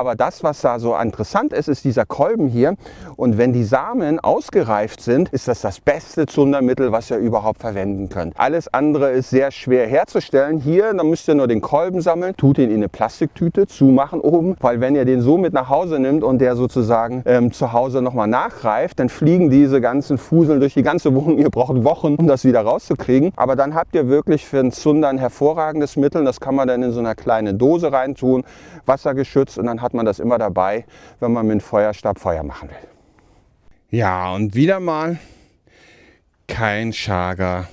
Aber das, was da so interessant ist, ist dieser Kolben hier. Und wenn die Samen ausgereift sind, ist das das beste Zundermittel, was ihr überhaupt verwenden könnt. Alles andere ist sehr schwer herzustellen. Hier, dann müsst ihr nur den Kolben sammeln, tut ihn in eine Plastiktüte, zumachen oben. Weil wenn ihr den so mit nach Hause nimmt und der sozusagen zu Hause nochmal nachreift, dann fliegen diese ganzen Fuseln durch die ganze Wohnung. Ihr braucht Wochen, um das wieder rauszukriegen. Aber dann habt ihr wirklich für den Zunder ein hervorragendes Mittel. Das kann man dann in so einer kleinen Dose reintun, wassergeschützt, und dann hat man das immer dabei, wenn man mit dem Feuerstab Feuer machen will. Ja, und wieder mal kein Chaga.